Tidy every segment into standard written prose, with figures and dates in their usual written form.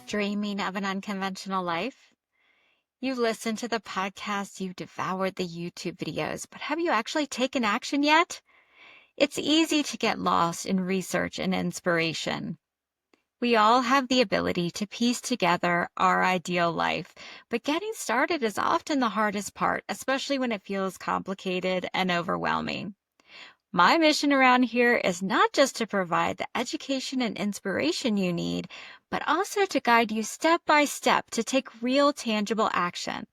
Dreaming of an unconventional life? You listened to the podcast, you devoured the YouTube videos, but have you actually taken action yet? It's easy to get lost in research and inspiration. We all have the ability to piece together our ideal life, but getting started is often the hardest part, especially when it feels complicated and overwhelming. My mission around here is not just to provide the education and inspiration you need, but also to guide you step by step to take real tangible action.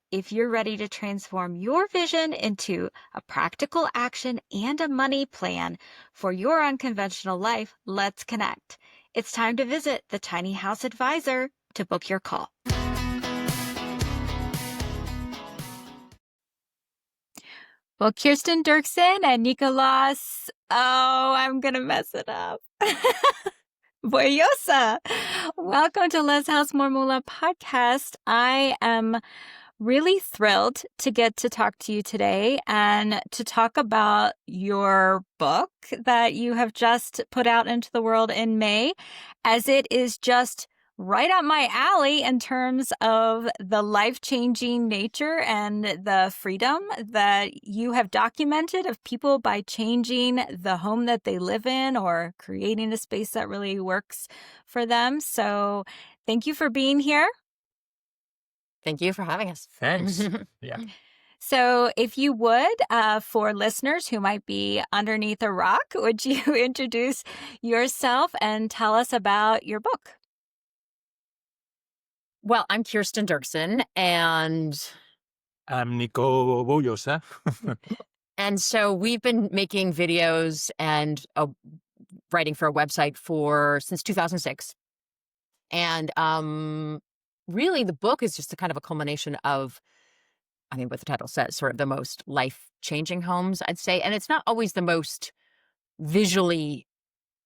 If you're ready to transform your vision into a practical action and a money plan for your unconventional life, let's connect. It's time to visit the Tiny House Advisor to book your call. Well, Kirsten, Dirksen, and Nicolás, I'm going to mess it up. Boullosa. Welcome to Less House More Moolah podcast. I am really thrilled to get to talk to you today and to talk about your book that you have just put out into the world in May, as it is just right up my alley in terms of the life-changing nature and the freedom that you have documented of people by changing the home that they live in or creating a space that really works for them. So thank you for being here. Thank you for having us. Thanks. Yeah. So if you would, for listeners who might be underneath a rock, would you introduce yourself and tell us about your book? Well, I'm Kirsten Dirksen, and I'm Nico Boullosa. and so we've been making videos and writing for a website since 2006. And really, the book is just a kind of a culmination of, what the title says, sort of the most life-changing homes, I'd say. And it's not always the most visually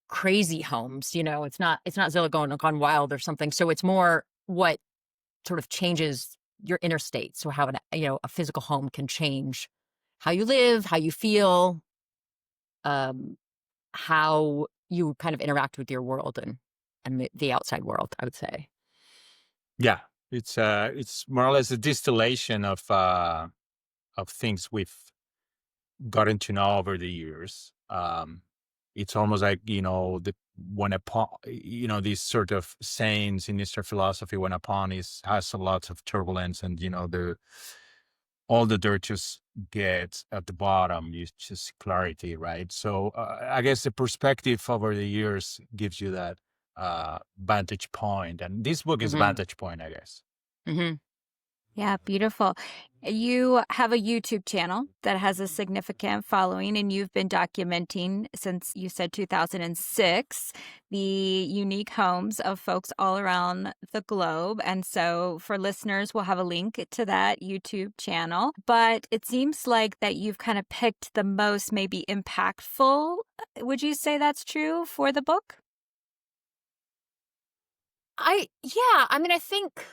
crazy homes. It's not Zillow gone wild or something. So it's more what sort of changes your inner state. So how a physical home can change how you live, how you feel, how you kind of interact with your world and the outside world, I would say. Yeah, it's more or less a distillation of things we've gotten to know over the years. It's almost like these sort of sayings in Eastern philosophy, when a pond has a lot of turbulence, and all the dirt just gets at the bottom, it's just clarity, right? So I guess the perspective over the years gives you that vantage point, and this book is vantage point, I guess. Mm-hmm. Yeah, beautiful. You have a YouTube channel that has a significant following, and you've been documenting since, you said, 2006, the unique homes of folks all around the globe. And so for listeners, we'll have a link to that YouTube channel. But it seems like that you've kind of picked the most maybe impactful. Would you say that's true for the book? I think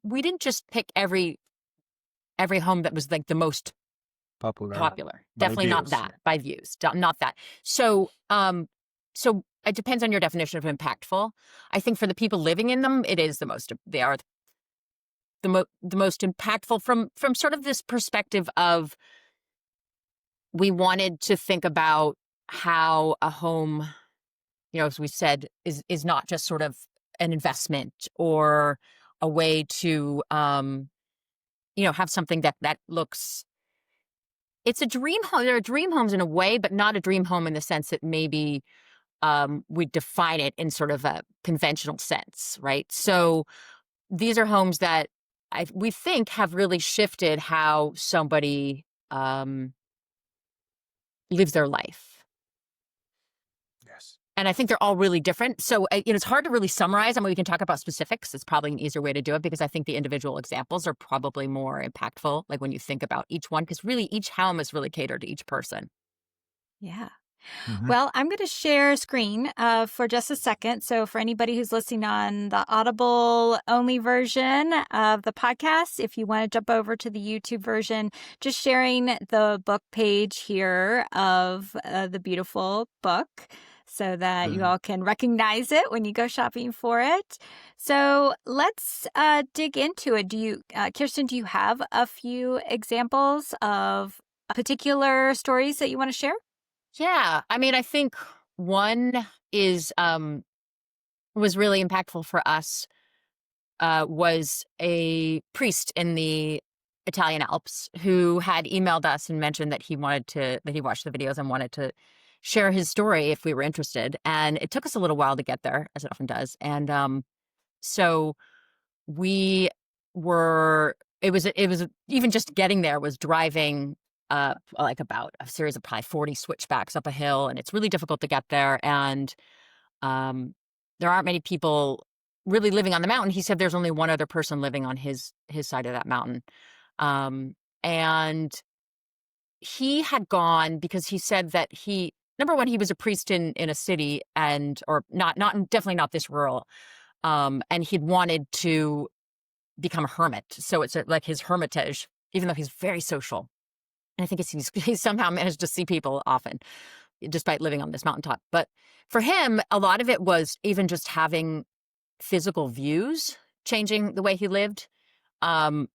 we didn't just pick every home that was like the most popular. Definitely views. Not that by views, not that. So it depends on your definition of impactful. I think for the people living in them, they are the most impactful from sort of this perspective of, we wanted to think about how a home, as we said, is not just sort of an investment or a way to have something that looks, it's a dream home. There are dream homes in a way, but not a dream home in the sense that maybe we define it in sort of a conventional sense, right? So these are homes that we think have really shifted how somebody lives their life. Yes. And I think they're all really different. So, it's hard to really summarize. We can talk about specifics. It's probably an easier way to do it, because I think the individual examples are probably more impactful, like when you think about each one, because really each home is really catered to each person. Yeah. Mm-hmm. Well, I'm going to share a screen for just a second. So for anybody who's listening on the Audible only version of the podcast, if you want to jump over to the YouTube version, just sharing the book page here of the beautiful book. so that you Mhm. all can recognize it when you go shopping for it. So let's dig into it. Kirsten, do you have a few examples of particular stories that you want to share? Yeah. I mean, I think one is was really impactful for us was a priest in the Italian Alps who had emailed us and mentioned that he watched the videos and wanted to share his story if we were interested. And it took us a little while to get there, as it often does. And so we were. It was even just getting there was driving like about a series of probably 40 switchbacks up a hill, and it's really difficult to get there. And um, there aren't many people really living on the mountain. He said there's only one other person living on his side of that mountain. And he had gone because he said that number one, he was a priest in a city or definitely not this rural. And he'd wanted to become a hermit. So it's like his hermitage, even though he's very social. And I think he's somehow managed to see people often, despite living on this mountaintop. But for him, a lot of it was even just having physical views changing the way he lived. And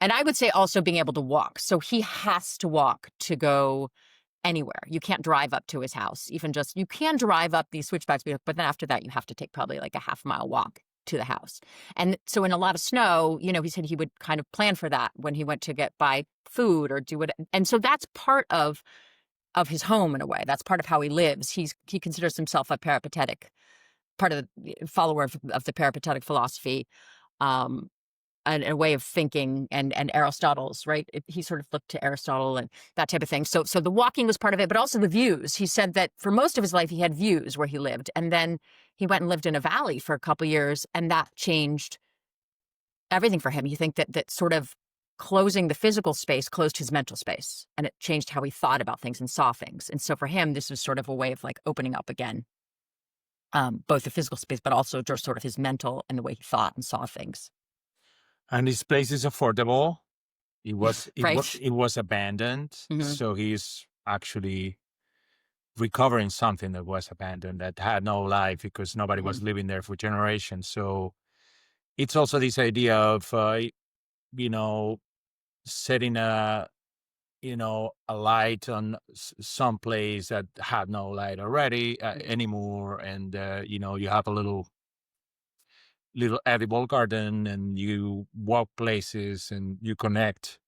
I would say also being able to walk. So he has to walk to go anywhere. You can't drive up to his house. You can drive up these switchbacks, but then after that, you have to take probably like a half-mile walk to the house. And so in a lot of snow, he said he would kind of plan for that when he went to buy food or do it. And so that's part of his home in a way. That's part of how he lives. He considers himself a peripatetic, part of the follower of the peripatetic philosophy, and a way of thinking, and Aristotle's, right? He sort of looked to Aristotle and that type of thing. So the walking was part of it, but also the views. He said that for most of his life, he had views where he lived. And then he went and lived in a valley for a couple of years, and that changed everything for him. You think that sort of closing the physical space closed his mental space, and it changed how he thought about things and saw things. And so for him, this was sort of a way of like opening up again, both the physical space, but also just sort of his mental and the way he thought and saw things. And this place is affordable. It was Right. it was abandoned, Mhm. so he's actually recovering something that was abandoned, that had no life because nobody was living there for generations. So it's also this idea of setting a light on some place that had no light already anymore, and you have a little edible garden, and you walk places, and you connect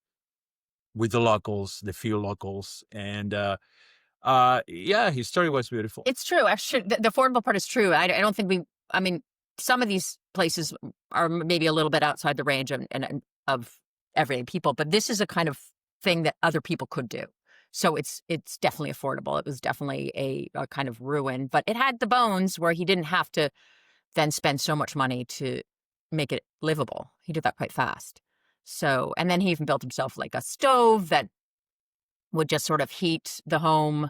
with the few locals, and yeah, his story was beautiful. It's true. Actually, the affordable part is true. I don't think I mean, some of these places are maybe a little bit outside the range and of everyday people, but this is a kind of thing that other people could do. So it's definitely affordable. It was definitely a kind of ruin, but it had the bones where he didn't have to then spend so much money to make it livable. He did that quite fast. So, and then he even built himself like a stove that would just sort of heat the home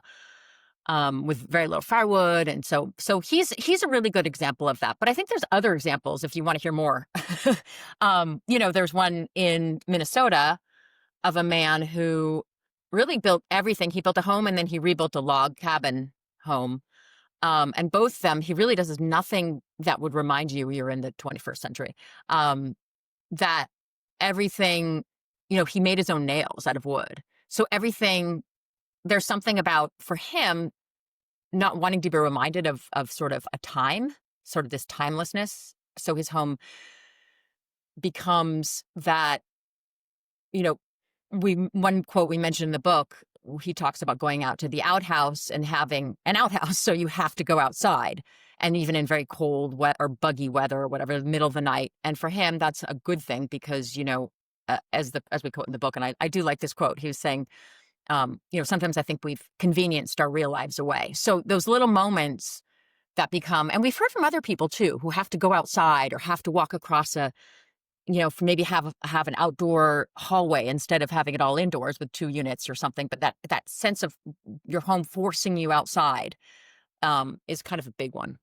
with very little firewood. And so he's a really good example of that. But I think there's other examples if you want to hear more. There's one in Minnesota of a man who really built everything. He built a home and then he rebuilt a log cabin home. And both of them, he really does nothing that would remind you you're in the 21st century. That everything, he made his own nails out of wood. So everything, there's something about, for him, not wanting to be reminded of sort of a time, sort of this timelessness. So his home becomes that, one quote we mentioned in the book, he talks about going out to the outhouse and having an outhouse. So you have to go outside, and even in very cold, wet or buggy weather or whatever, the middle of the night. And for him, that's a good thing because, as we quote in the book, and I do like this quote, he was saying, sometimes I think we've convenienced our real lives away. So those little moments that become, and we've heard from other people too, who have to go outside or have to walk across maybe have an outdoor hallway instead of having it all indoors with 2 units or something. But that sense of your home forcing you outside is kind of a big one.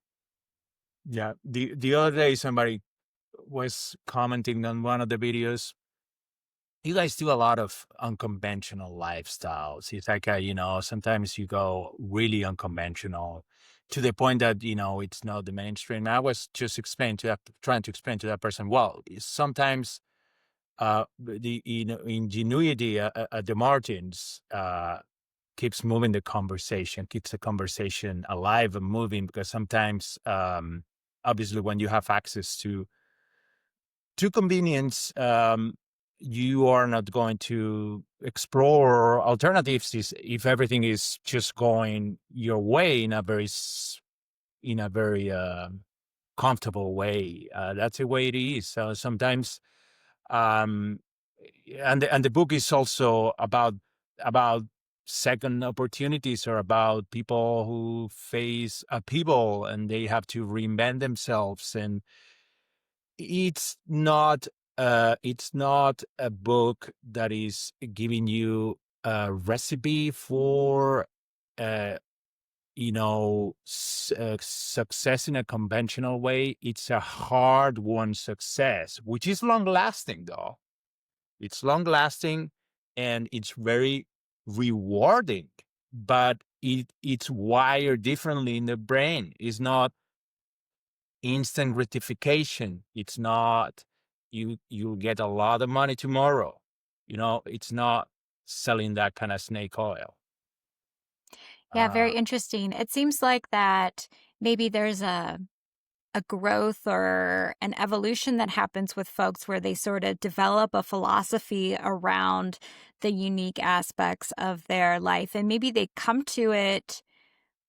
Yeah, the other day somebody was commenting on one of the videos. You guys do a lot of unconventional lifestyles. It's like sometimes you go really unconventional. to the point that, it's not the mainstream. I was just trying to explain to that person, well, sometimes the ingenuity at the margins keeps moving the conversation, keeps the conversation alive and moving, because sometimes, obviously, when you have access to convenience, you are not going to explore alternatives if everything is just going your way in a very comfortable way. That's the way it is. So sometimes, and the book is also about second opportunities, or about people who face upheaval and they have to reinvent themselves. And it's not a book that is giving you a recipe for success in a conventional way. It's a hard-won success, which is long-lasting, though. It's long-lasting, and it's very rewarding, but it's wired differently in the brain. It's not instant gratification. It's not you'll get a lot of money tomorrow. It's not selling that kind of snake oil. Yeah, very interesting. It seems like that maybe there's a growth or an evolution that happens with folks where they sort of develop a philosophy around the unique aspects of their life. And maybe they come to it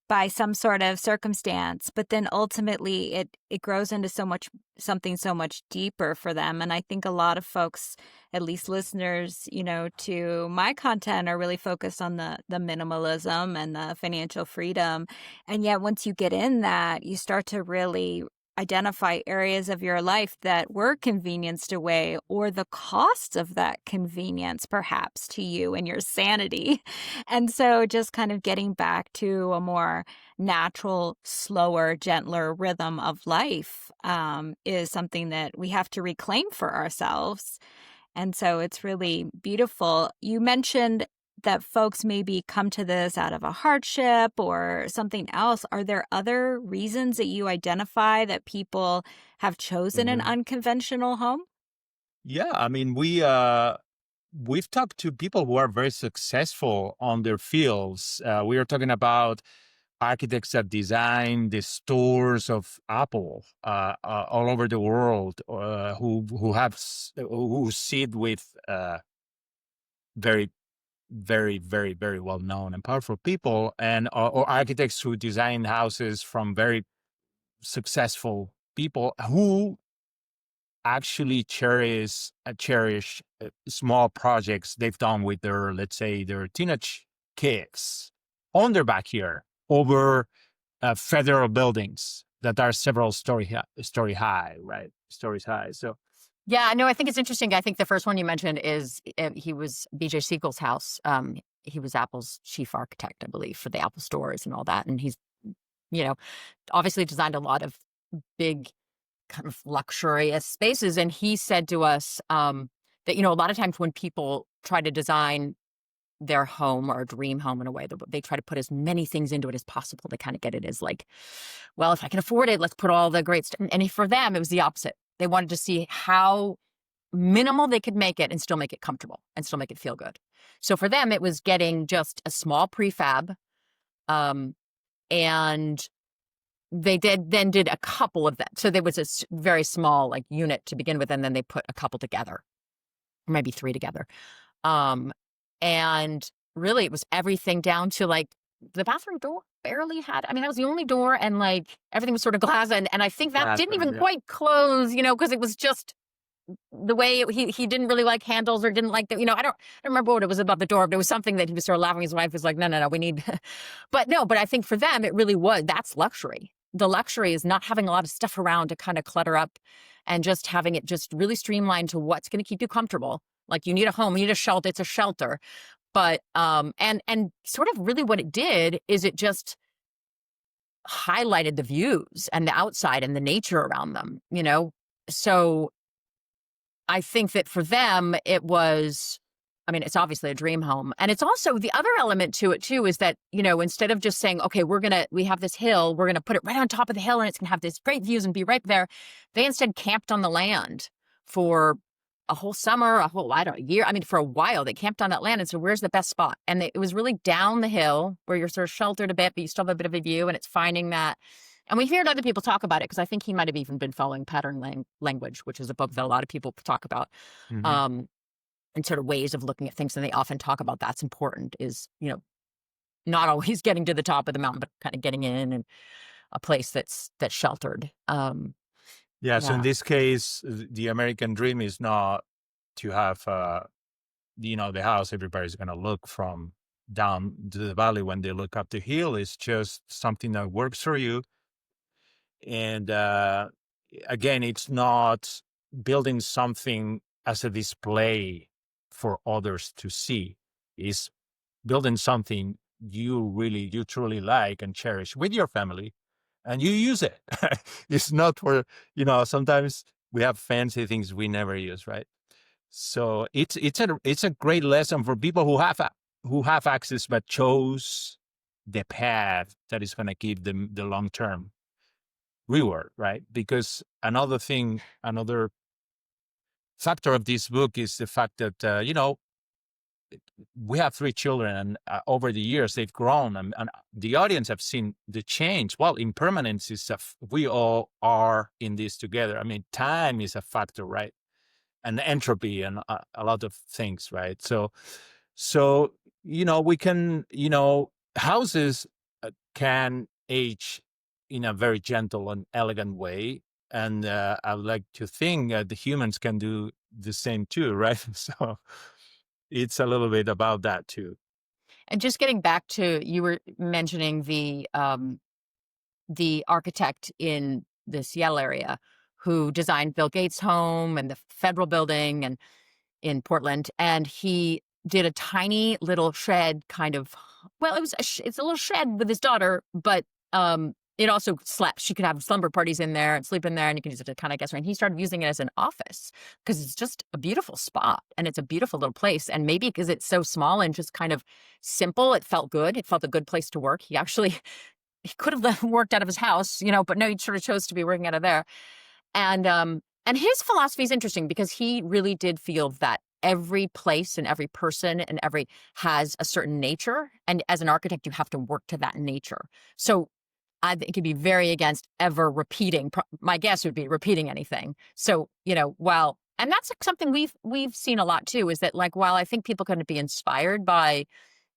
by some sort of circumstance, but then ultimately it grows into something so much deeper for them. And I think a lot of folks, at least listeners, to my content, are really focused on the minimalism and the financial freedom. And yet once you get in that, you start to really identify areas of your life that were convenienced away, or the cost of that convenience perhaps to you and your sanity. And so just kind of getting back to a more natural, slower, gentler rhythm of life is something that we have to reclaim for ourselves. And so it's really beautiful. You mentioned that folks maybe come to this out of a hardship or something else. Are there other reasons that you identify that people have chosen an unconventional home? Yeah, I mean, we've talked to people who are very successful on their fields. We are talking about architects that design the stores of Apple all over the world, who sit with very, very, very, very well known and powerful people, and or architects who design houses from very successful people who actually cherish small projects they've done with let's say, their teenage kids on their backyard over federal buildings that are several stories high, right? Stories high. So yeah, no, I think it's interesting. I think the first one you mentioned is he was BJ Siegel's house. He was Apple's chief architect, I believe, for the Apple stores and all that. And he's, obviously designed a lot of big kind of luxurious spaces. And he said to us that, a lot of times when people try to design their home or a dream home in a way, they try to put as many things into it as possible to kind of get it as like, well, if I can afford it, let's put all the great stuff. And for them, it was the opposite. They wanted to see how minimal they could make it and still make it comfortable and still make it feel good. So for them, it was getting just a small prefab, and they did a couple of that. So there was a very small unit to begin with, and then they put a couple together, or maybe three together. And really it was everything down to the bathroom door barely had, that was the only door, and everything was sort of glass. And I think that didn't even quite close, because it was just the way he didn't really like handles, or didn't like the, I don't remember what it was about the door, but it was something that he was sort of laughing. His wife was like, no, we need, but I think for them, it really was, that's luxury. The luxury is not having a lot of stuff around to kind of clutter up, and just having it just really streamlined to what's going to keep you comfortable. You need a home, you need a shelter, it's a shelter. But, and sort of really what it did is it just highlighted the views and the outside and the nature around them, So I think that for them, it was I mean, it's obviously a dream home. And it's also the other element to it too, is that, instead of just saying, okay, we have this hill, we're going to put it right on top of the hill and it's going to have this great views and be right there. They instead camped on the land for a whole summer, a year. I mean, for a while they camped on that land. And so where's the best spot? And it was really down the hill where you're sort of sheltered a bit, but you still have a bit of a view, and it's finding that. And we've heard other people talk about it, because I think he might have even been following Pattern Language, which is a book that a lot of people talk about. Mm-hmm. And sort of ways of looking at things. And they often talk about that's important, is, not always getting to the top of the mountain, but kind of getting in and a place that's sheltered. Yeah. So in Yeah. this case, the American dream is not to have, the house everybody's going to look from down to the valley when they look up the hill. It's just something that works for you. And again, it's not building something as a display for others to see. It's building something you truly like and cherish with your family, and you use it. It's not for, sometimes we have fancy things we never use, right? So it's a great lesson for people who have access but chose the path that is going to give them the long term reward, right? Because another factor of this book is the fact that we have 3 children, and over the years they've grown, and the audience have seen the change. Well, impermanence is we all are in this together. I mean, time is a factor, right? And entropy and a lot of things, right? So we can, houses can age in a very gentle and elegant way, and I would like to think the humans can do the same too, right? So it's a little bit about that too. And just getting back to, you were mentioning the architect in the Seattle area who designed Bill Gates' home and the federal building and in Portland. And he did a tiny little shed kind of, well, it's a little shed with his daughter, but it also slept. She could have slumber parties in there and sleep in there, and you can use it to kind of guest. And he started using it as an office because it's just a beautiful spot and it's a beautiful little place. And maybe because it's so small and just kind of simple, it felt good. It felt a good place to work. He could have worked out of his house, but no, he sort of chose to be working out of there. And his philosophy is interesting because he really did feel that every place and every person and every has a certain nature. And as an architect, you have to work to that nature. So I think he'd be very against ever repeating. My guess would be repeating anything. So, and that's something we've seen a lot too, is that while I think people can be inspired by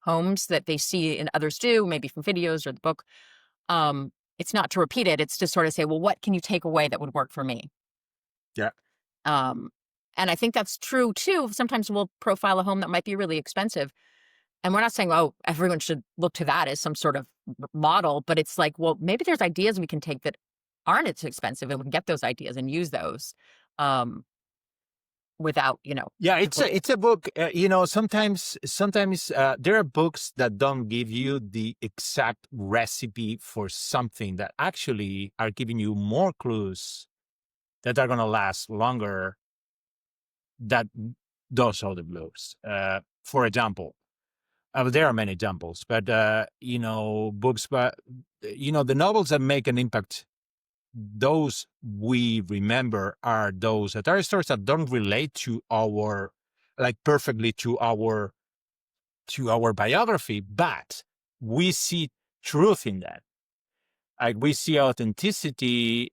homes that they see and others do, maybe from videos or the book, it's not to repeat it. It's to sort of say, well, what can you take away that would work for me? Yeah. And I think that's true too. Sometimes we'll profile a home that might be really expensive, and we're not saying, oh, everyone should look to that as some sort of model, but it's like, well, maybe there's ideas we can take that aren't as expensive, and we can get those ideas and use those without, Yeah, it's a book. Sometimes there are books that don't give you the exact recipe for something, that actually are giving you more clues that are going to last longer than those other books. For example, there are many examples, but books, but the novels that make an impact, those we remember are those that are stories that don't relate to perfectly to our biography, but we see truth in that. Like, we see authenticity,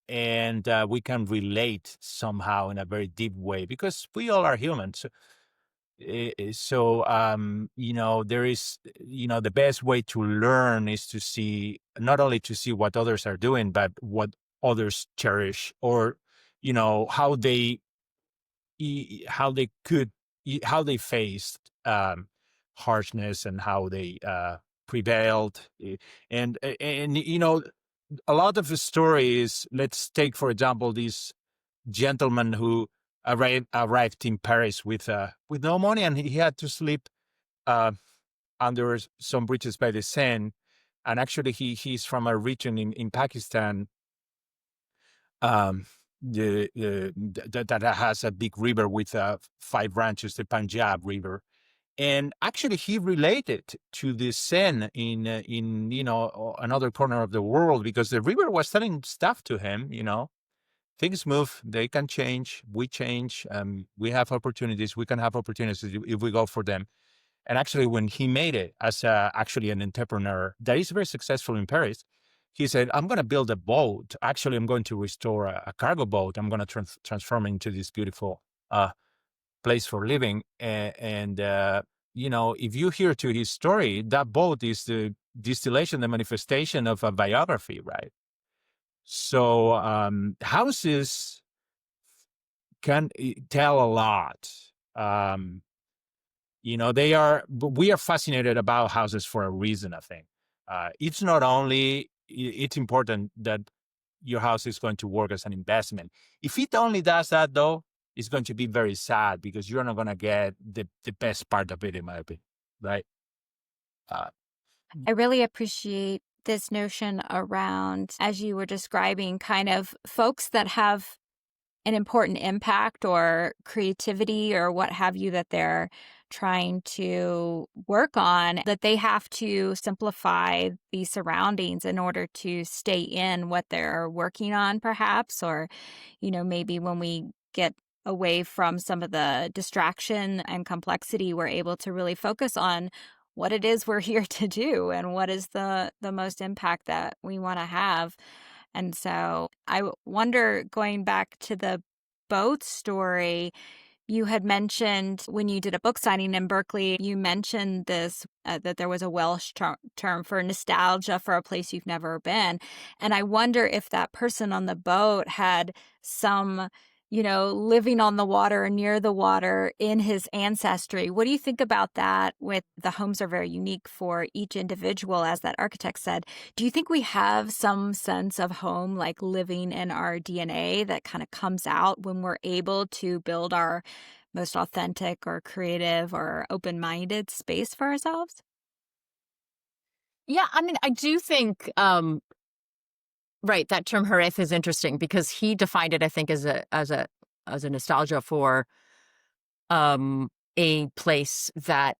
and we can relate somehow in a very deep way, because we all are humans. So there is, the best way to learn is to see, not only to see what others are doing, but what others cherish, or how they faced harshness, and how they prevailed. And a lot of the stories, let's take for example this gentleman who arrived in Paris with no money, and he had to sleep under some bridges by the Seine. And actually he's from a region in Pakistan that has a big river with 5 branches, the Punjab River. And actually, he related to the Seine in another corner of the world, because the river was telling stuff to him. Things move, they can change, we change. We have opportunities, we can have opportunities if we go for them. And actually, when he made it as actually an entrepreneur that is very successful in Paris, he said, "I'm going to build a boat. Actually, I'm going to restore a cargo boat. I'm going to transform it into this beautiful place for living." And if you hear to his story, that boat is the distillation, the manifestation of a biography, right? So houses can tell a lot. We are fascinated about houses for a reason, I think. It's not only, it's important that your house is going to work as an investment. If it only does that, though, it's going to be very sad, because you're not going to get the best part of it, in my opinion, right? I really appreciate this notion around, as you were describing, kind of folks that have an important impact or creativity or what have you that they're trying to work on, that they have to simplify the surroundings in order to stay in what they're working on, perhaps, or, maybe when we get away from some of the distraction and complexity, we're able to really focus on what it is we're here to do and what is the most impact that we want to have. And so I wonder, going back to the boat story, you had mentioned when you did a book signing in Berkeley, you mentioned this, that there was a Welsh term for nostalgia for a place you've never been. And I wonder if that person on the boat had some, living on the water or near the water in his ancestry. What do you think about that? With the homes are very unique for each individual, as that architect said. Do you think we have some sense of home, like living in our DNA, that kind of comes out when we're able to build our most authentic or creative or open-minded space for ourselves? Yeah, I mean, I do think, right, that term "harith" is interesting, because he defined it, I think, as a nostalgia for a place that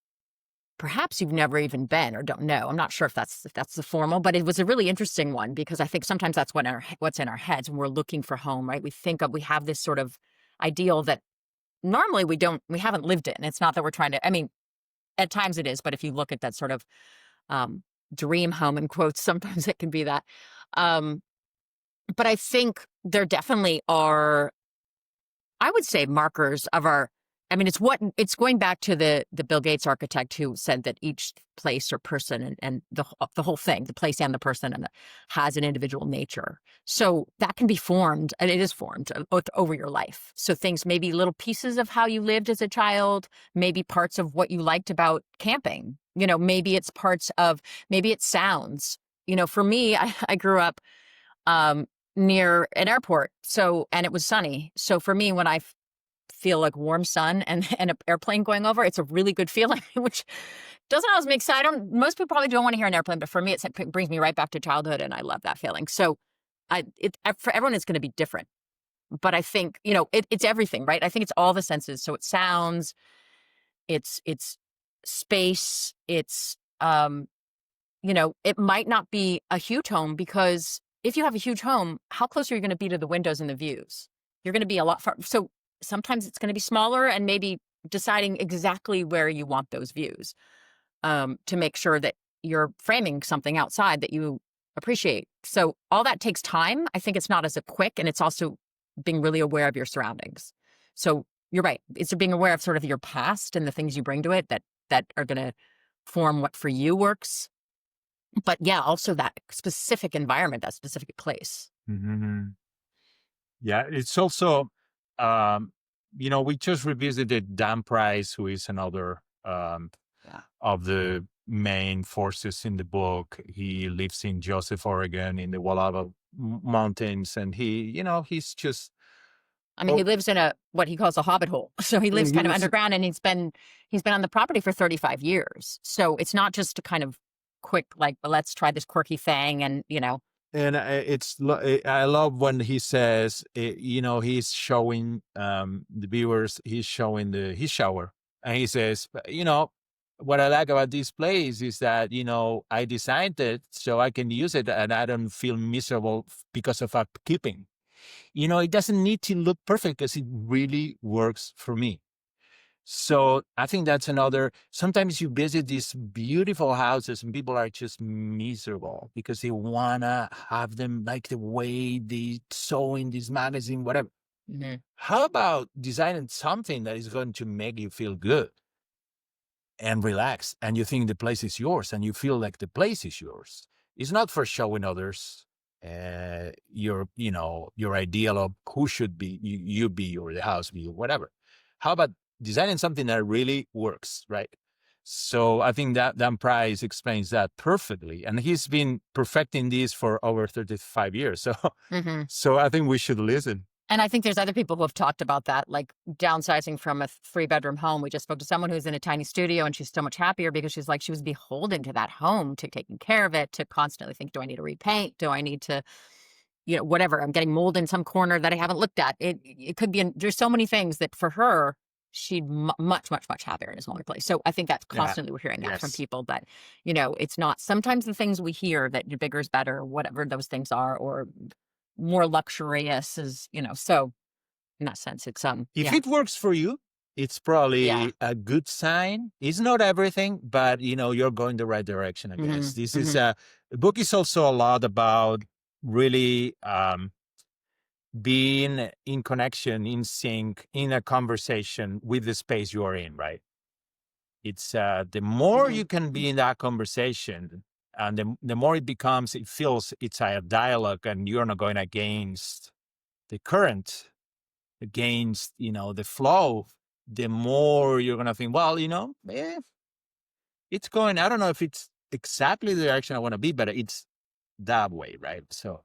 perhaps you've never even been or don't know. I'm not sure if that's the formal, but it was a really interesting one, because I think sometimes that's what's in our heads when we're looking for home, right? We have this sort of ideal that normally we haven't lived in. It's not that we're trying to, I mean, at times it is, but if you look at that sort of dream home, in quotes, sometimes it can be that. But I think there definitely are, I would say, markers of our, I mean, it's going back to the Bill Gates architect, who said that each place or person and the whole thing, the place and the person, has an individual nature. So that can be formed, and it is formed over your life. So things, maybe little pieces of how you lived as a child, maybe parts of what you liked about camping, maybe it's maybe it's sounds. For me, I grew up near an airport. And it was sunny. So for me, when I feel like warm sun and an airplane going over, it's a really good feeling, which doesn't always make sense. Most people probably don't want to hear an airplane, but for me, it brings me right back to childhood, and I love that feeling. So for everyone, it's going to be different. But I think, it's everything, right? I think it's all the senses. So it's sounds, it's space, it's, it might not be a huge home, because if you have a huge home, how close are you going to be to the windows and the views? You're going to be a lot far. So sometimes it's going to be smaller, and maybe deciding exactly where you want those views, to make sure that you're framing something outside that you appreciate. So all that takes time. I think it's not as a quick, and it's also being really aware of your surroundings. So you're right. It's being aware of sort of your past and the things you bring to it that are going to form what for you works. But yeah, also that specific environment, that specific place. Mm-hmm. Yeah, it's also, we just revisited Dan Price, who is another of the main forces in the book. He lives in Joseph, Oregon, in the Wallowa Mountains, and he's just. I mean, he lives in what he calls a hobbit hole. So he lives kind of underground, and he's been on the property for 35 years. So it's not just a kind of quick, like, well, let's try this quirky thing and, And I love when he says, he's showing the viewers, he's showing his shower. And he says, what I like about this place is that, I designed it so I can use it and I don't feel miserable because of upkeeping. It doesn't need to look perfect because it really works for me. So I think that's another. Sometimes you visit these beautiful houses and people are just miserable because they want to have them like the way they saw in this magazine, whatever. Mm-hmm. How about designing something that is going to make you feel good and relax, and you think the place is yours and you feel like the place is yours? It's not for showing others your ideal of who should be you be, or the house be, or whatever. How about designing something that really works, right? So I think that Dan Price explains that perfectly, and he's been perfecting this for over 35 years. So, Mm-hmm. so I think we should listen. And I think there's other people who have talked about that, like downsizing from a 3-bedroom home. We just spoke to someone who's in a tiny studio and she's so much happier because she's like, she was beholden to that home, to taking care of it, to constantly think, do I need to repaint? Do I need to, whatever, I'm getting mold in some corner that I haven't looked at. It could be, there's so many things that for her, she'd much, much, much happier in a smaller place. So I think that's constantly we're hearing that from people that, it's not, sometimes the things we hear that bigger is better, whatever those things are, or more luxurious is, so in that sense, it's If it works for you, it's probably a good sign. It's not everything, but you're going the right direction, I guess. This is the book is also a lot about really being in connection, in sync, in a conversation with the space you are in, right? It's the more you can be in that conversation, and the more it feels it's a dialogue, and you're not going against the current, against the flow, the more you're going to think, well, it's going, I don't know if it's exactly the direction I want to be, but it's that way, right? So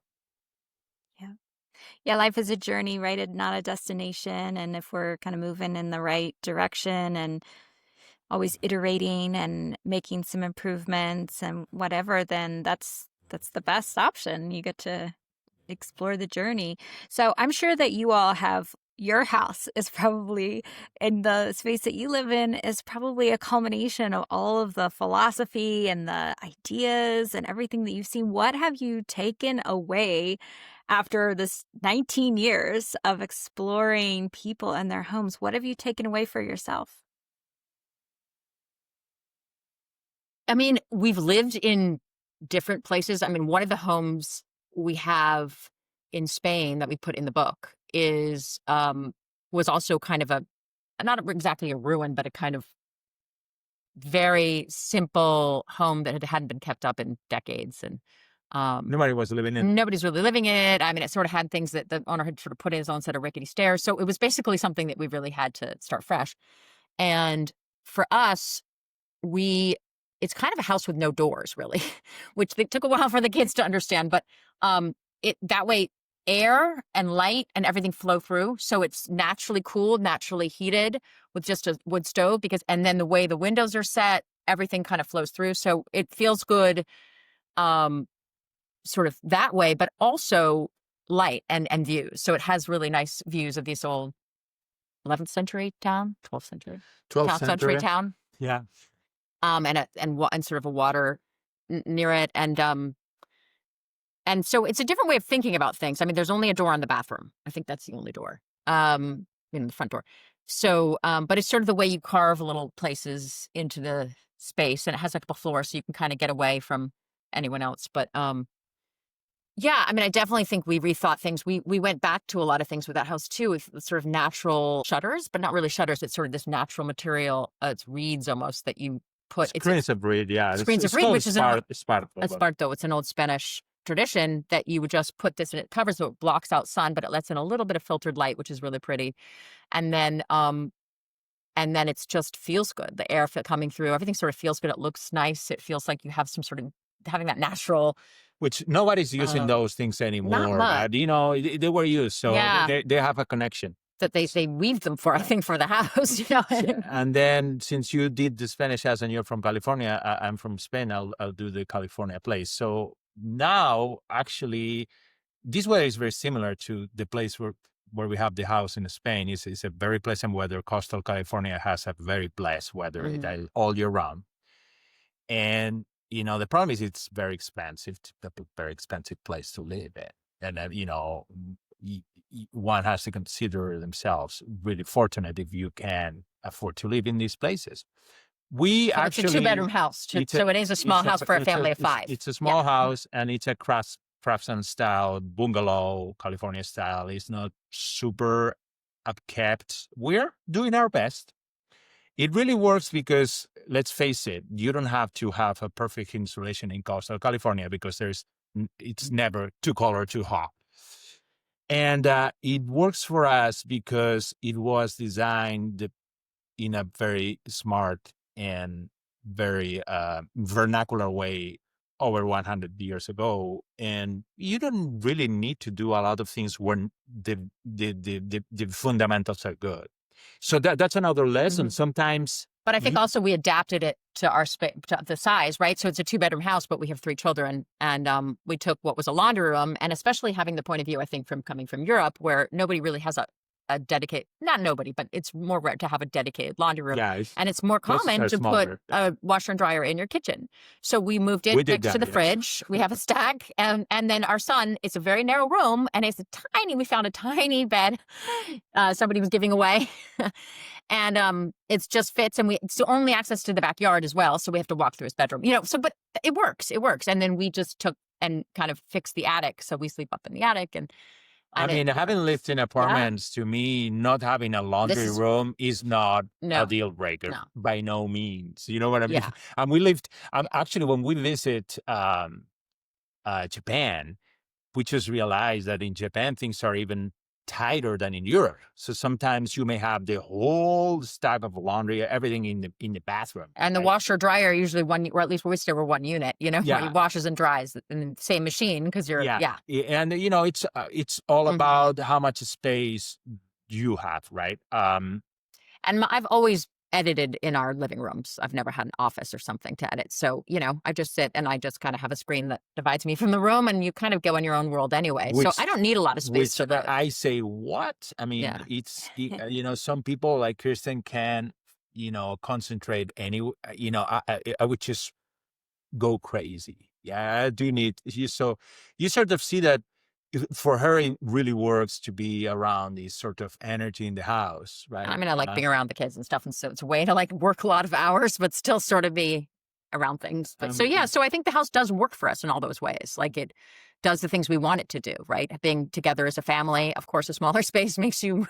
yeah, life is a journey, right? It's not a destination. And if we're kind of moving in the right direction and always iterating and making some improvements and whatever, then that's the best option. You get to explore the journey. So I'm sure that you all have, your house is probably, in the space that you live in, is probably a culmination of all of the philosophy and the ideas and everything that you've seen. What have you taken away after this 19 years of exploring people and their homes? What have you taken away for yourself? I mean, we've lived in different places. I mean, one of the homes we have in Spain that we put in the book was also kind of not exactly a ruin, but a kind of very simple home that hadn't been kept up in decades. And nobody was living in it. Nobody's really living in it. I mean, it sort of had things that the owner had sort of put in his own set of rickety stairs. So it was basically something that we really had to start fresh. And for us, it's kind of a house with no doors, really, which it took a while for the kids to understand. But that way, air and light and everything flow through. So it's naturally cooled, naturally heated with just a wood stove, and then the way the windows are set, everything kind of flows through. So it feels good sort of that way, but also light and views. So it has really nice views of this old 11th century town, 12th century, 12th century town. Yeah. And sort of a water near it. And so it's a different way of thinking about things. I mean, there's only a door on the bathroom. I think that's the only door, the front door. So, but it's sort of the way you carve little places into the space, and it has like a floor so you can kind of get away from anyone else. But, yeah, I mean, I definitely think we rethought things. We went back to a lot of things with that house too, with sort of natural shutters, but not really shutters. It's sort of this natural material. It's reeds almost that you put. Screens of reed, yeah. Screens of reed, which is esparto. It's an old Spanish tradition that you would just put this, and it covers, so it blocks out sun, but it lets in a little bit of filtered light, which is really pretty. And then it's just feels good. The air coming through, everything sort of feels good. It looks nice. It feels like you have some sort of having that natural. Which nobody's using those things anymore. But, they were used, so they have a connection. That they weaved them for, I think, for the house, And then since you did the Spanish house and you're from California, I'm from Spain, I'll do the California place. So now, actually, this weather is very similar to the place where we have the house in Spain. It's a very pleasant weather. Coastal California has a very blessed weather all year round. And, the problem is it's very expensive, a very expensive place to live in. And, one has to consider themselves really fortunate if you can afford to live in these places. It's a 2-bedroom house, so it is a small house for a family of 5. It's a small house, and it's a craftsman style bungalow, California style. It's not super upkept. We're doing our best. It really works because, let's face it, you don't have to have a perfect insulation in coastal California because it's never too cold or too hot. And it works for us because it was designed in a very smart and very vernacular way over 100 years ago. And you don't really need to do a lot of things when the fundamentals are good. So that's another lesson. Sometimes, but I think also we adapted it to our space, to the size, right? So it's a 2-bedroom house, but we have 3 children, and we took what was a laundry room, and especially having the point of view, I think, from coming from Europe, where nobody really has a dedicated, not nobody, but it's more rare to have a dedicated laundry room. Yeah, and it's more common to put a washer and dryer in your kitchen. So we moved it next to the fridge. We have a stack. And then our son, it's a very narrow room, and we found a tiny bed somebody was giving away. And it just fits, and it's only access to the backyard as well. So we have to walk through his bedroom, but it works. And then we just took and kind of fixed the attic. So we sleep up in the attic, and having lived in apartments, to me, not having a laundry room is not a deal breaker by no means. You know what I mean? Yeah. And actually, when we visit Japan, we just realized that in Japan, things are even tighter than in Europe. So sometimes you may have the whole stack of laundry, everything in the bathroom. And the washer dryer usually or at least where we stay, we're one unit, it washes and dries in the same machine because you're, And, it's all about how much space you have, right? And I've always edited in our living rooms. I've never had an office or something to edit. So, I just sit and I just kind of have a screen that divides me from the room, and you kind of go in your own world anyway. So I don't need a lot of space. I say, what? I mean, it's, some people like Kirsten can, concentrate I would just go crazy. Yeah, I do need so you sort of see that for her, it really works to be around this sort of energy in the house, right? I mean, I like being around the kids and stuff, and so it's a way to work a lot of hours, but still sort of be around things. But so I think the house does work for us in all those ways. It does the things we want it to do, right? Being together as a family, of course, a smaller space makes you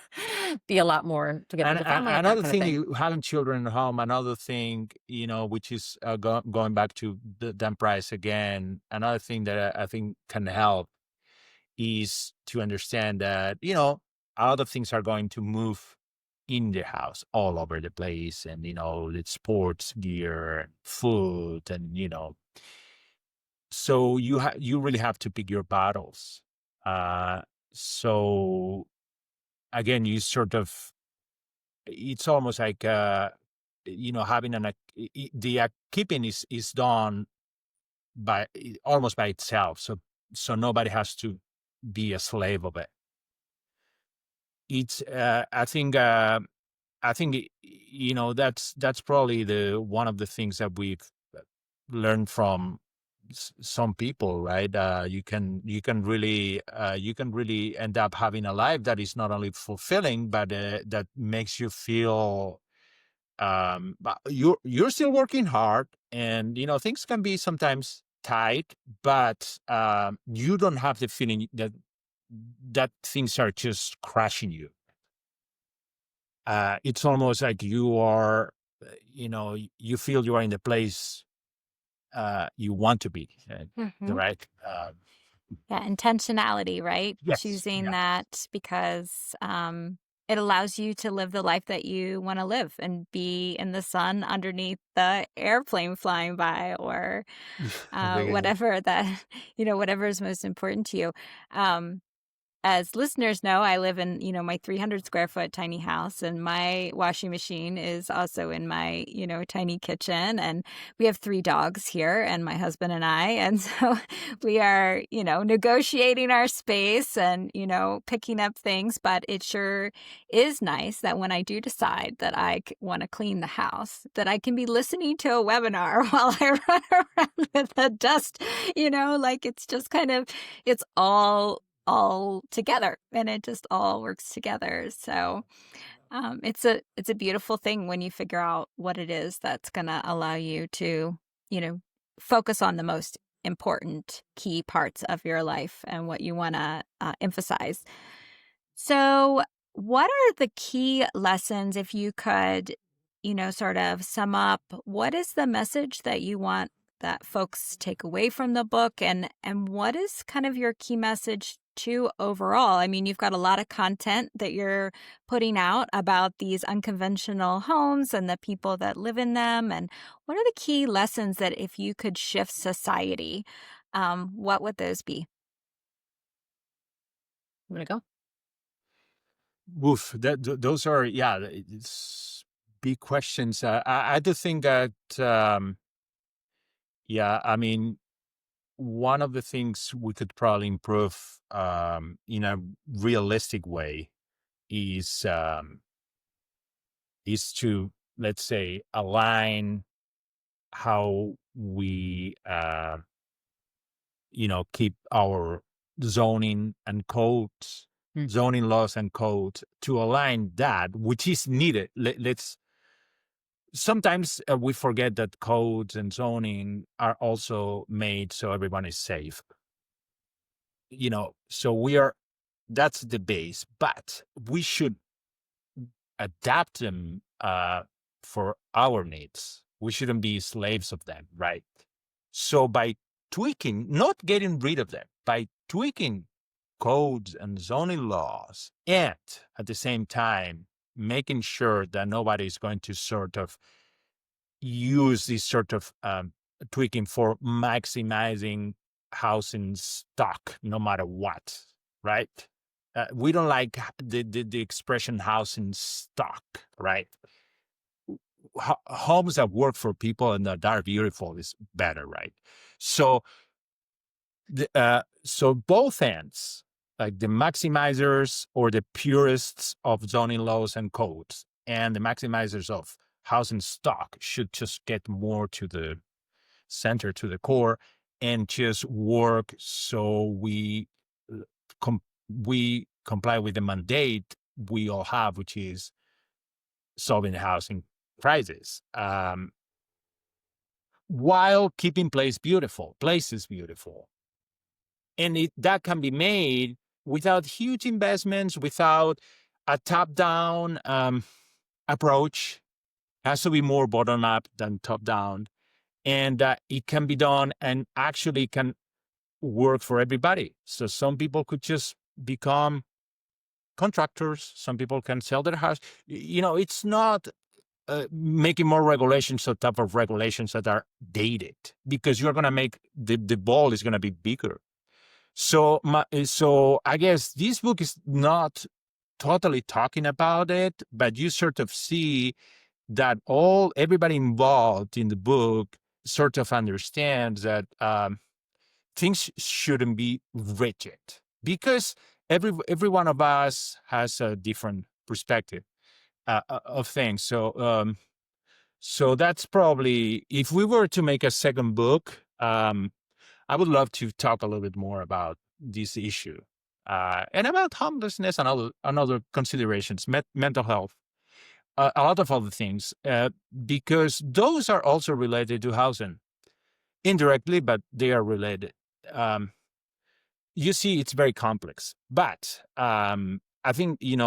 be a lot more together as a family. Another thing, having children at home, another thing, which is going back to the Dan Price again, another thing that I think can help is to understand that, a lot of things are going to move in the house all over the place, and, it's sports gear, food, and, so you really have to pick your battles. So again, you sort of, it's almost like, having the keeping is done almost by itself. So nobody has to be a slave of it. It's I think that's probably one of the things that we've learned from some people, right? You can really end up having a life that is not only fulfilling, but that makes you feel you're still working hard, and things can be sometimes tight, but you don't have the feeling that things are just crashing you. It's almost like you are, you feel you are in the place you want to be, right? Intentionality, right? Yes, Choosing that because it allows you to live the life that you want to live and be in the sun underneath the airplane flying by, or whatever that, whatever is most important to you. as listeners know, I live in, my 300 square foot tiny house, and my washing machine is also in my, tiny kitchen. And we have 3 dogs here, and my husband and I. And so we are, negotiating our space and, picking up things. But it sure is nice that when I do decide that I want to clean the house, that I can be listening to a webinar while I run around with the dust, like it's just kind of, it's all together, and it just all works together. So it's a beautiful thing when you figure out what it is that's going to allow you to, focus on the most important key parts of your life and what you want to emphasize. So what are the key lessons, if you could, sort of sum up, what is the message that you want that folks take away from the book, and what is kind of your key message too overall? I mean, you've got a lot of content that you're putting out about these unconventional homes and the people that live in them. And what are the key lessons that if you could shift society, what would those be? You want to go? Woof, those are, it's big questions. I do think that, I mean, one of the things we could probably improve in a realistic way is to, let's say, align how we keep our zoning and codes, zoning laws and codes, to align that which is needed. Let's sometimes we forget that codes and zoning are also made so everyone is safe. So that's the base, but we should adapt them for our needs. We shouldn't be slaves of them, right? So by tweaking, not getting rid of them, by tweaking codes and zoning laws, and at the same time making sure that nobody is going to sort of use this sort of tweaking for maximizing housing stock, no matter what, right? We don't like the expression housing stock, right? Homes that work for people and that are beautiful is better, right? So, so both ends, like the maximizers or the purists of zoning laws and codes, and the maximizers of housing stock, should just get more to the center, to the core, and just work so we comply with the mandate we all have, which is solving the housing crisis, while keeping places beautiful. And that can be made without huge investments, without a top-down approach. It has to be more bottom-up than top-down. And it can be done and actually can work for everybody. So some people could just become contractors. Some people can sell their house. It's not making more regulations, so type of regulations that are dated, because you're going to make the ball is going to be bigger. So I guess this book is not totally talking about it, but you sort of see that everybody involved in the book sort of understands that things shouldn't be rigid, because every one of us has a different perspective of things. So that's probably, if we were to make a second book, I would love to talk a little bit more about this issue and about homelessness and other considerations, mental health, a lot of other things, because those are also related to housing indirectly, but they are related. You see, it's very complex, but I think it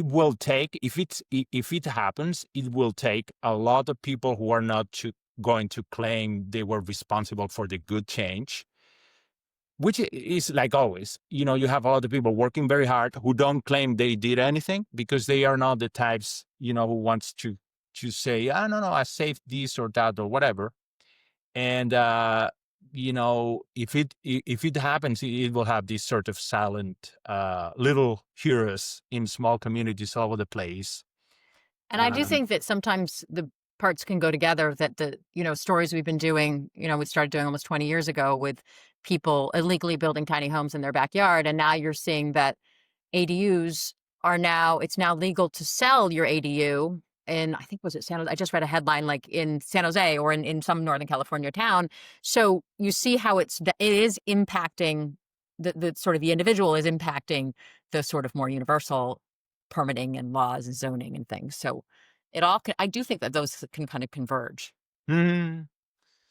will take, if it happens, it will take a lot of people who are not going to claim they were responsible for the good change, which is like always. You have a lot of people working very hard who don't claim they did anything, because they are not the types who wants to say, no, I saved this or that or whatever. And if it happens, it will have these sort of silent little heroes in small communities all over the place. And I do think that sometimes the parts can go together, that the, stories we've been doing, we started doing almost 20 years ago with people illegally building tiny homes in their backyard. And now you're seeing that ADUs it's now legal to sell your ADU in, I think, was it San Jose? I just read a headline like in San Jose or in some Northern California town. So you see how it is impacting the sort of the individual is impacting the sort of more universal permitting and laws and zoning and things. So I do think that those can kind of converge. Mm.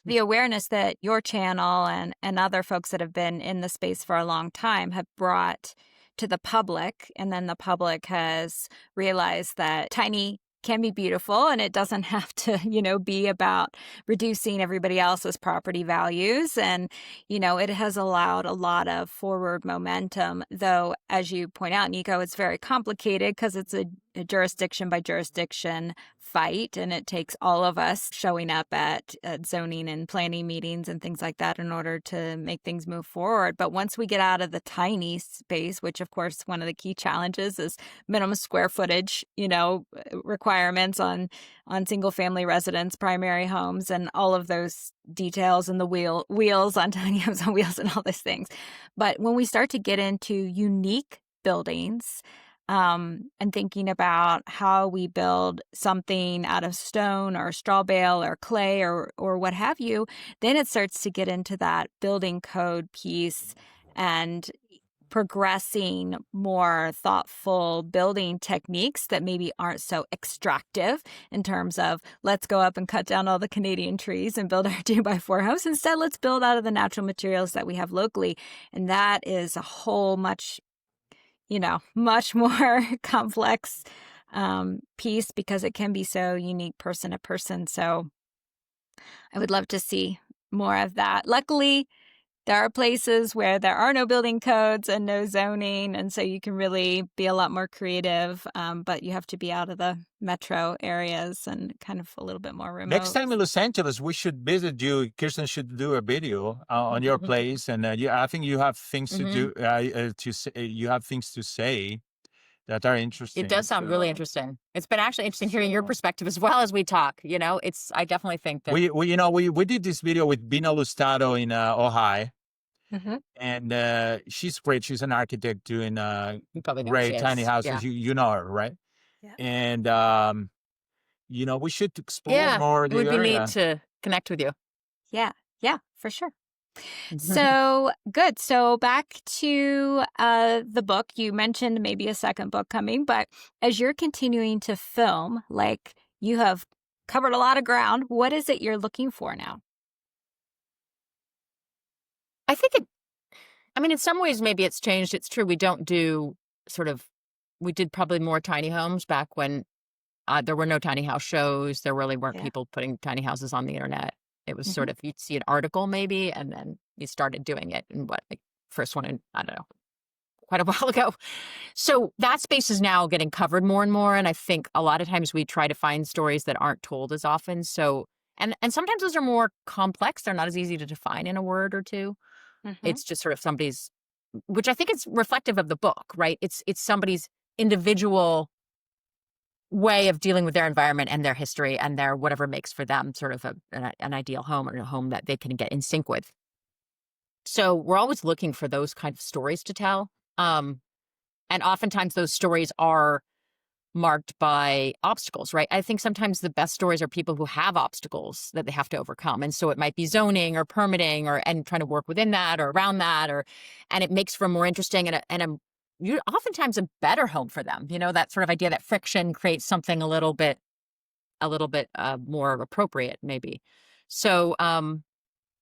The awareness that your channel and other folks that have been in the space for a long time have brought to the public, and then the public has realized that tiny can be beautiful and it doesn't have to, be about reducing everybody else's property values. And, it has allowed a lot of forward momentum, though, as you point out, Nico, it's very complicated because it's a jurisdiction by jurisdiction fight, and it takes all of us showing up at zoning and planning meetings and things like that in order to make things move forward. But once we get out of the tiny space, which of course one of the key challenges is minimum square footage, requirements on single family residence, primary homes, and all of those details, and the wheels on tiny homes on wheels and all those things. But when we start to get into unique buildings, and thinking about how we build something out of stone or straw bale or clay or what have you, then it starts to get into that building code piece and progressing more thoughtful building techniques that maybe aren't so extractive in terms of let's go up and cut down all the Canadian trees and build our 2x4 house. Instead, let's build out of the natural materials that we have locally. And that is a whole much more complex piece because it can be so unique person to person. So I would love to see more of that. Luckily, there are places where there are no building codes and no zoning, and so you can really be a lot more creative, but you have to be out of the metro areas and kind of a little bit more remote. Next time in Los Angeles, we should visit you. Kirsten should do a video on your place, and I think you have things to do. You have things to say that are interesting. It does sound really interesting. It's been actually interesting hearing your perspective as well as we talk. I definitely think that we did this video with Bina Lustato in Ohio. Mm-hmm. And she's great. She's an architect doing great tiny houses. Yeah. You know her, right? Yeah. And we should explore more. It would be neat to connect with you. Yeah, for sure. So good. So back to the book. You mentioned maybe a second book coming, but as you're continuing to film, like you have covered a lot of ground, what is it you're looking for now? I think in some ways, maybe it's changed. It's true. We don't do we did probably more tiny homes back when there were no tiny house shows. There really weren't people putting tiny houses on the internet. It was sort of, you'd see an article maybe, and then you started doing it in first one in, I don't know, quite a while ago. So that space is now getting covered more and more. And I think a lot of times we try to find stories that aren't told as often. So, and sometimes those are more complex. They're not as easy to define in a word or two. Mm-hmm. It's just sort of somebody's, which I think is reflective of the book, right? It's somebody's individual way of dealing with their environment and their history and their whatever makes for them sort of an ideal home or a home that they can get in sync with. So we're always looking for those kind of stories to tell. And oftentimes those stories are marked by obstacles, right? I think sometimes the best stories are people who have obstacles that they have to overcome. And so it might be zoning or permitting and trying to work within that or around that, and it makes for a more interesting and oftentimes a better home for them. That sort of idea that friction creates something a little bit more appropriate, maybe. So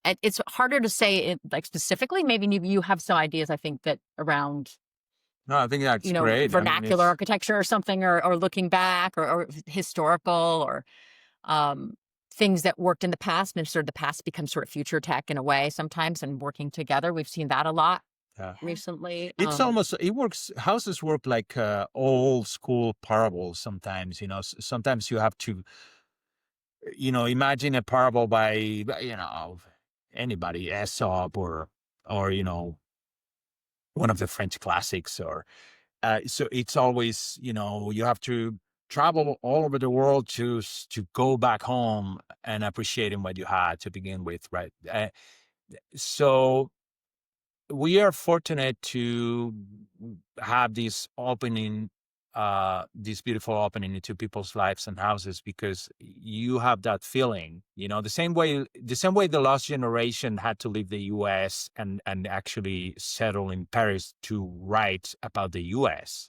it's harder to say it specifically. Maybe you have some ideas, I think, that around. No, I think that's great. Vernacular architecture or something, or looking back, or historical, or things that worked in the past, and sort of the past becomes sort of future tech in a way sometimes, and working together. We've seen that a lot recently. It's it works. Houses work like old school parables sometimes. Sometimes you have to, imagine a parable by, anybody, Aesop or one of the French classics, or so it's always, you have to travel all over the world to go back home and appreciating what you had to begin with, right? So we are fortunate to have this beautiful opening into people's lives and houses, because you have that feeling, the same way the last generation had to leave the US and actually settle in Paris to write about the US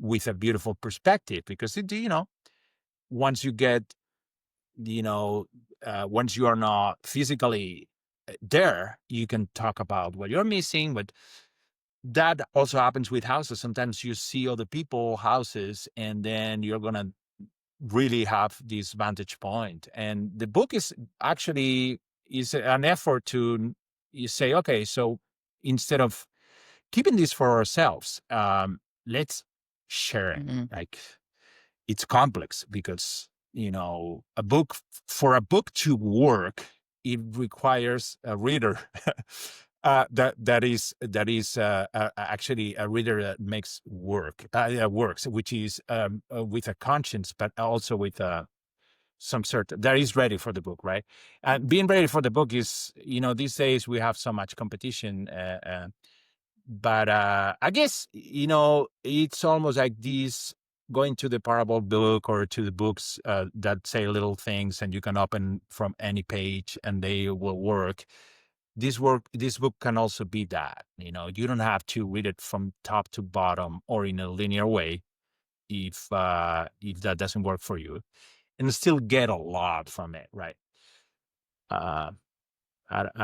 with a beautiful perspective, because once you get, once you are not physically there, you can talk about what you're missing. But that also happens with houses. Sometimes you see other people houses, and then you're going to really have this vantage point. And the book is an effort to, you say, okay, so instead of keeping this for ourselves, let's share it. Mhm. Like, it's complex, because for a book to work, it requires a reader that is actually a reader that makes works, which is with a conscience, but also with some sort that is ready for the book, right? And being ready for the book is, these days we have so much competition. But I guess, it's almost like this, going to the parable book or to the books that say little things, and you can open from any page and they will work. This book can also be that. You don't have to read it from top to bottom or in a linear way if that doesn't work for you, and still get a lot from it, right? I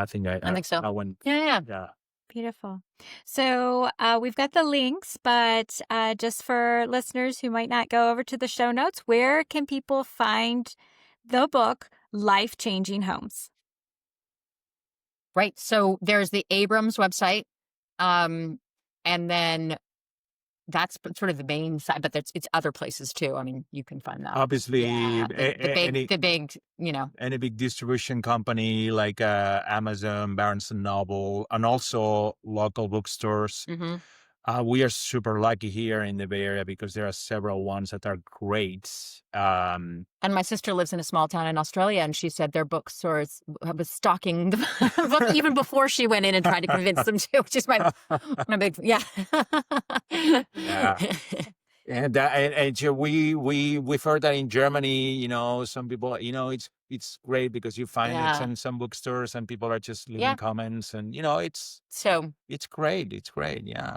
think I think so. I went. Yeah. Yeah. Beautiful. So we've got the links, but just for listeners who might not go over to the show notes, where can people find the book, Life Changing Homes? Right. So there's the Abrams website. And then that's sort of the main side, but it's other places too. I mean, you can find that. Obviously, Yeah, the big, any big distribution company like Amazon, Barnes and Noble, and also local bookstores. Mm-hmm. We are super lucky here in the Bay Area, because there are several ones that are great. And my sister lives in a small town in Australia, and she said their bookstores was stocking the book even before she went in and tried to convince them to, which is my big, yeah. Yeah. And we've heard that in Germany, some people, it's great, because you find it in some bookstores and people are just leaving comments, and it's great. It's great. Yeah.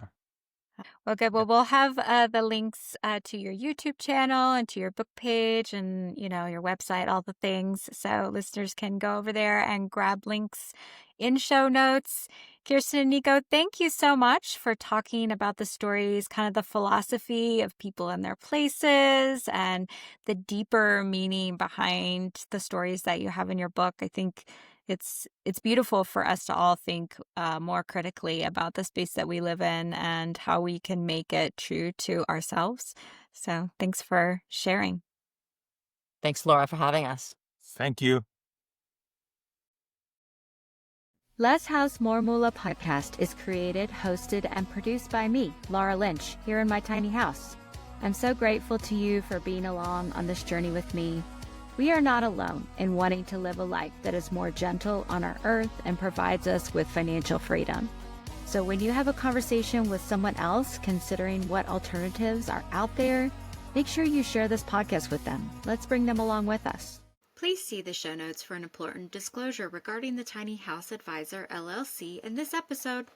Well, good. Well, we'll have the links to your YouTube channel and to your book page and, your website, all the things. So listeners can go over there and grab links in show notes. Kirsten and Nico, thank you so much for talking about the stories, kind of the philosophy of people and their places, and the deeper meaning behind the stories that you have in your book. I think it's beautiful for us to all think more critically about the space that we live in and how we can make it true to ourselves. So thanks for sharing. Thanks, Laura, for having us. Thank you. Less House More Moolah podcast is created, hosted, and produced by me, Laura Lynch, here in my tiny house. I'm so grateful to you for being along on this journey with me. We are not alone in wanting to live a life that is more gentle on our earth and provides us with financial freedom. So when you have a conversation with someone else considering what alternatives are out there, make sure you share this podcast with them. Let's bring them along with us. Please see the show notes for an important disclosure regarding the Tiny House Advisor LLC in this episode.